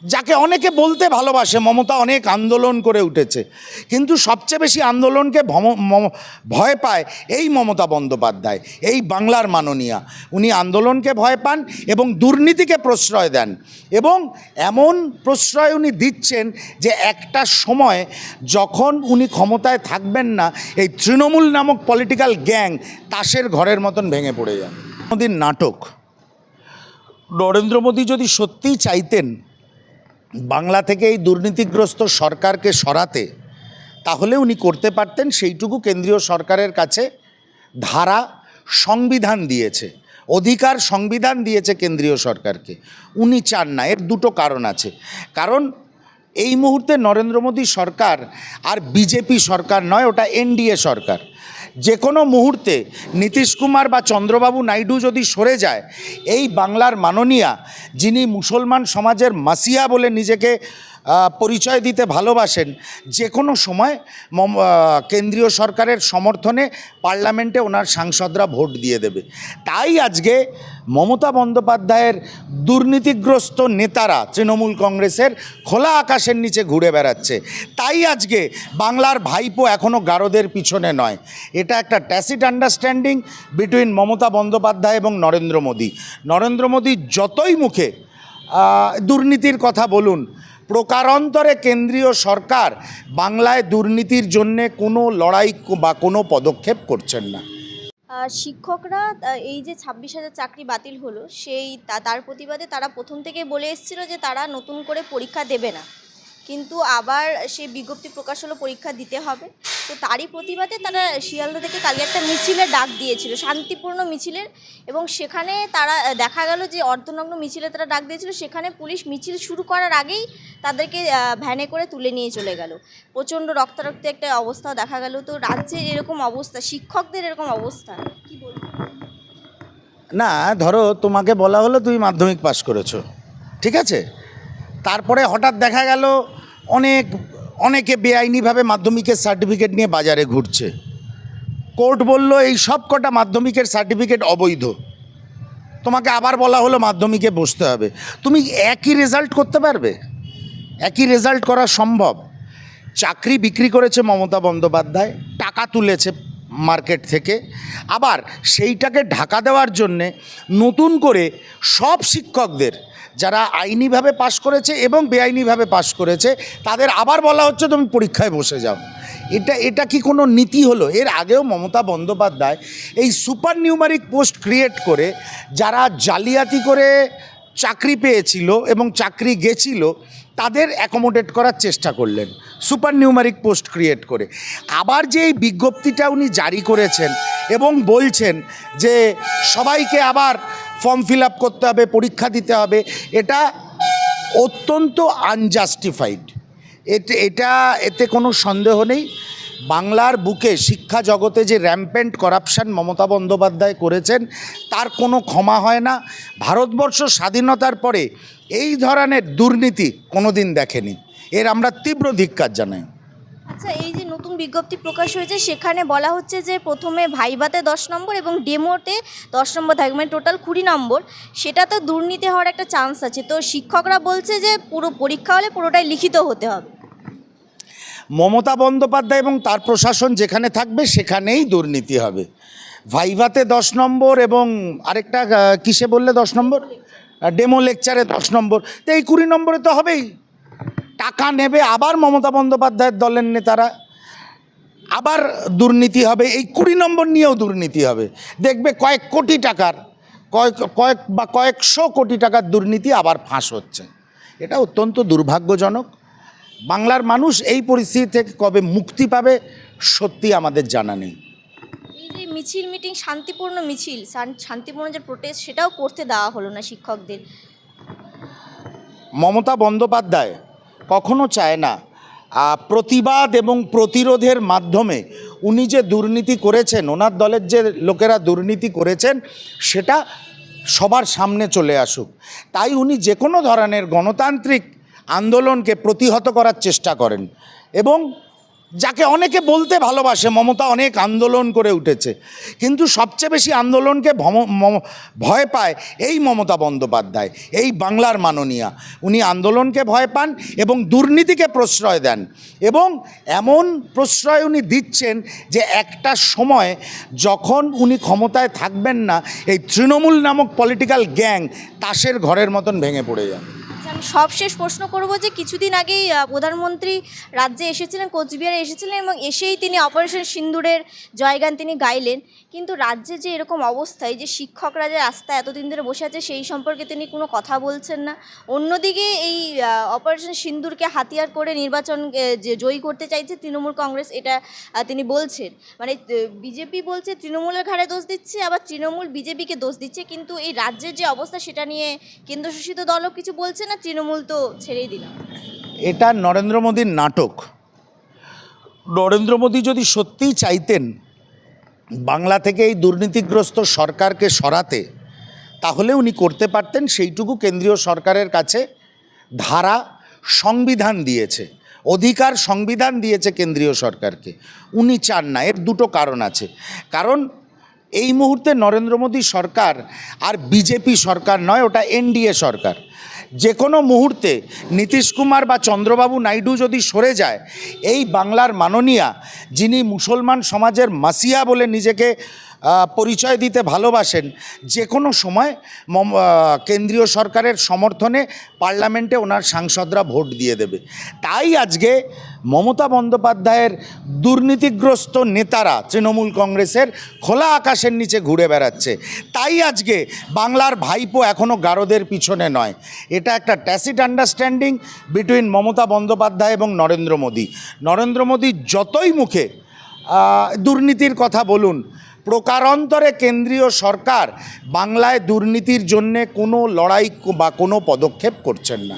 যাকে অনেকে বলতে ভালোবাসে মমতা অনেক আন্দোলন করে উঠেছে, কিন্তু সবচেয়ে বেশি আন্দোলনকে ভয় পায় এই মমতা বন্দ্যোপাধ্যায়, এই বাংলার মাননীয়া। উনি আন্দোলনকে ভয় পান এবং দুর্নীতিকে প্রশ্রয় দেন, এবং এমন প্রশ্রয় উনি দিচ্ছেন যে একটা সময় যখন উনি ক্ষমতায় থাকবেন না, এই তৃণমূল নামক পলিটিক্যাল গ্যাং তাসের ঘরের মতন ভেঙে পড়ে যাবে। মোদির নাটক। নরেন্দ্র মোদী যদি সত্যিই চাইতেন বাংলা থেকে এই দুর্নীতিগ্রস্ত সরকারকে সরাতে, তাহলে উনি করতে পারতেন। সেইটুকু কেন্দ্রীয় সরকারের কাছে ধারা সংবিধান দিয়েছে, অধিকার সংবিধান দিয়েছে কেন্দ্রীয় সরকারকে। উনি চান না। এর দুটো কারণ আছে। কারণ এই মুহূর্তে নরেন্দ্র মোদী সরকার আর বিজেপি সরকার নয়, ওটা এনডিএ সরকার। যে কোনো মুহূর্তে নীতিশ কুমার বা চন্দ্রবাবু নাইডু যদি সরে যায়, এই বাংলার মাননীয়া, যিনি মুসলমান সমাজের মাসিয়া বলে নিজেকে পরিচয় দিতে ভালোবাসেন, যে কোনো সময় কেন্দ্রীয় সরকারের সমর্থনে পার্লামেন্টে ওনার সাংসদরা ভোট দিয়ে দেবে। তাই আজকে মমতা বন্দ্যোপাধ্যায়ের দুর্নীতিগ্রস্ত নেতারা তৃণমূল কংগ্রেসের খোলা আকাশের নিচে ঘুরে বেড়াচ্ছে। তাই আজকে বাংলার ভাইপো এখনও গারদের পিছনে নয়। এটা একটা tacit understanding between Mamata Bandyopadhyay এবং নরেন্দ্র মোদী। নরেন্দ্র মোদী যতই মুখে দুর্নীতির কথা বলুন, প্রকারান্তরে কেন্দ্রীয় সরকার বাংলায় দুর্নীতির জন্যে কোনো লড়াই বা কোনো পদক্ষেপ করছেন না। শিক্ষকরা এই যে 26,000 চাকরি বাতিল হলো, তার প্রতিবাদে তারা প্রথম থেকেই বলে এসেছিল যে তারা নতুন করে পরীক্ষা দেবে না, কিন্তু আবার সেই বিজ্ঞপ্তি প্রকাশ হলো পরীক্ষা দিতে হবে। তো তারই প্রতিবাদে তারা শিয়ালদা থেকে কালকে একটা মিছিলের ডাক দিয়েছিল, শান্তিপূর্ণ মিছিলের, এবং সেখানে তারা দেখা গেল যে অর্ধনগ্ন মিছিলে তারা ডাক দিয়েছিল, সেখানে পুলিশ মিছিল শুরু করার আগেই তাদেরকে ভ্যানে করে তুলে নিয়ে চলে গেল। প্রচণ্ড রক্তারক্তি একটা অবস্থাও দেখা গেল। তো রাজ্যের এরকম অবস্থা, শিক্ষকদের এরকম অবস্থা, কি বলবো? না, ধরো তোমাকে বলা হলো তুমি মাধ্যমিক পাশ করেছো, ঠিক আছে, তারপরে হঠাৎ দেখা গেল অনেকে বেআইনিভাবে মাধ্যমিকের সার্টিফিকেট নিয়ে বাজারে ঘুরছে। কোর্ট বলল এই সব কটা মাধ্যমিকের সার্টিফিকেট অবৈধ। তোমাকে আবার বলা হলো মাধ্যমিকে বসতে হবে। তুমি একই রেজাল্ট করতে পারবে? একই রেজাল্ট করা সম্ভব? চাকরি বিক্রি করেছে মমতা বন্দ্যোপাধ্যায়, টাকা তুলেছে মার্কেট থেকে, আবার সেইটাকে ঢাকা দেওয়ার জন্যে নতুন করে সব শিক্ষকদের যারা আইনিভাবে পাশ করেছে এবং বেআইনিভাবে পাশ করেছে তাদের আবার বলা হচ্ছে তুমি পরীক্ষায় বসে যাও। এটা কি কোনো নীতি হলো? এর আগেও মমতা বন্দ্যোপাধ্যায় এই সুপার নিউমারিক পোস্ট ক্রিয়েট করে যারা জালিয়াতি করে চাকরি পেয়েছিল এবং চাকরি গেছিল তাদের অ্যাকোমোডেট করার চেষ্টা করলেন সুপার নিউমারিক পোস্ট ক্রিয়েট করে। আবার যে এই বিজ্ঞপ্তিটা উনি জারি করেছেন এবং বলছেন যে সবাইকে আবার ফর্ম ফিল আপ করতে হবে, পরীক্ষা দিতে হবে, এটা অত্যন্ত আনজাস্টিফাইড। এতে কোনো সন্দেহ নেই বাংলার বুকে শিক্ষা জগতে যে র্যাম্পেন্ট করাপশান মমতা বন্দ্যোপাধ্যায় করেছেন তার কোনো ক্ষমা হয় না। ভারতবর্ষ স্বাধীনতার পরে এই ধরনের দুর্নীতি কোনো দিন দেখেনি। এর আমরা তীব্র ধিক্কার জানাই। আচ্ছা, এই যে নতুন বিজ্ঞপ্তি প্রকাশ হয়েছে সেখানে বলা হচ্ছে যে প্রথমে ভাইভাতে 10 নম্বর এবং ডেমোতে 10 নম্বর থাকবে, মানে টোটাল 20 নম্বর। সেটা তো দুর্নীতি হওয়ার একটা চান্স আছে। তো শিক্ষকরা বলছে যে পুরো পরীক্ষা হলে পুরোটাই লিখিত হতে হবে। মমতা বন্দ্যোপাধ্যায় এবং তার প্রশাসন যেখানে থাকবে সেখানেই দুর্নীতি হবে। ভাইভাতে 10 নম্বর এবং আরেকটা কিসে বললে 10 নম্বর? ডেমো লেকচারে 10 নম্বর। তো এই 20 নম্বরে তো হবেই। টাকা নেবে আবার মমতা বন্দ্যোপাধ্যায়ের দলের নেতারা, আবার দুর্নীতি হবে। এই 20 নম্বর নিয়েও দুর্নীতি হবে। দেখবে কয়েক কোটি টাকার কয়েকশো কোটি টাকার দুর্নীতি আবার ফাঁস হচ্ছে। এটা অত্যন্ত দুর্ভাগ্যজনক। বাংলার মানুষ এই পরিস্থিতি থেকে কবে মুক্তি পাবে সত্যি আমাদের জানা নেই। এই যে মিছিল মিটিং, শান্তিপূর্ণ মিছিল, শান্তিপূর্ণ যে প্রোটেস্ট, সেটাও করতে দেওয়া হলো না শিক্ষকদের। মমতা বন্দ্যোপাধ্যায় কখনো চায় না প্রতিবাদ এবং প্রতিরোধের মাধ্যমে উনি যে দুর্নীতি করেছেন, ওনার দলের যে লোকেরা দুর্নীতি করেছেন সেটা সবার সামনে চলে আসুক। তাই উনি যে কোনো ধরনের গণতান্ত্রিক আন্দোলনকে প্রতিহত করার চেষ্টা করেন এবং যাকে অনেকে বলতে ভালোবাসে, মমতা অনেক আন্দোলন করে উঠেছে, কিন্তু সবচেয়ে বেশি আন্দোলনকে ভয় পায় এই মমতা বন্দ্যোপাধ্যায়, এই বাংলার মাননীয়া। উনি আন্দোলনকে ভয় পান এবং দুর্নীতিকে প্রশ্রয় দেন, এবং এমন প্রশ্রয় উনি দিচ্ছেন যে একটা সময় যখন উনি ক্ষমতায় থাকবেন না, এই তৃণমূল নামক পলিটিক্যাল গ্যাং তাসের ঘরের মতন ভেঙে পড়ে যাবে। আমি সবশেষ প্রশ্ন করব যে কিছুদিন আগেই প্রধানমন্ত্রী রাজ্যে এসেছিলেন, কোচবিহারে এসেছিলেন, এবং এসেই তিনি অপারেশন সিন্দুরের জয়গান তিনি গাইলেন, কিন্তু রাজ্যে যে এরকম অবস্থায় যে শিক্ষকরা যে রাস্তায় এতদিন ধরে বসে আছে সেই সম্পর্কে তিনি কোনো কথা বলছেন না। অন্যদিকে এই অপারেশন সিন্দুরকে হাতিয়ার করে নির্বাচন যে জয়ী করতে চাইছে তৃণমূল কংগ্রেস, এটা তিনি বলছেন। মানে বিজেপি বলছে তৃণমূলের ঘাড়ে দোষ দিচ্ছে, আবার তৃণমূল বিজেপিকে দোষ দিচ্ছে, কিন্তু এই রাজ্যের যে অবস্থা সেটা নিয়ে কেন্দ্রশাসিত দলও কিছু বলছে না, তৃণমূল তো ছেড়েই দিলাম। এটা নরেন্দ্র মোদীর নাটক। নরেন্দ্র মোদী যদি সত্যিই চাইতেন বাংলা থেকে এই দুর্নীতিগ্রস্ত সরকারকে সরাতে, তাহলে উনি করতে পারতেন। সেইটুকু কেন্দ্রীয় সরকারের কাছে ধারা সংবিধান দিয়েছে, অধিকার সংবিধান দিয়েছে কেন্দ্রীয় সরকারকে। উনি চান না। এর দুটো কারণ আছে। কারণ এই মুহূর্তে নরেন্দ্র মোদী সরকার আর বিজেপি সরকার নয়, ওটা এনডিএ সরকার। যে কোনো মুহূর্তে নীতিশ কুমার বা চন্দ্রবাবু নাইডু যদি সরে যায়, এই বাংলার মাননীয়া, যিনি মুসলমান সমাজের মাসিয়া বলে নিজেকে পরিচয় দিতে ভালোবাসেন, যে কোনো সময় কেন্দ্রীয় সরকারের সমর্থনে পার্লামেন্টে ওনার সাংসদরা ভোট দিয়ে দেবে। তাই আজকে মমতা বন্দ্যোপাধ্যায়ের দুর্নীতিগ্রস্ত নেতারা তৃণমূল কংগ্রেসের খোলা আকাশের নিচে ঘুরে বেড়াচ্ছে। তাই আজকে বাংলার ভাইপো এখনও গারদের পিছনে নয়। এটা একটা tacit understanding between Mamata Bandyopadhyay এবং নরেন্দ্র মোদী। নরেন্দ্র মোদী যতই মুখে দুর্নীতির কথা বলুন, প্রকারান্তরে কেন্দ্রীয় সরকার বাংলায় দুর্নীতির জন্যে কোনো লড়াই বা কোনো পদক্ষেপ করছেন না।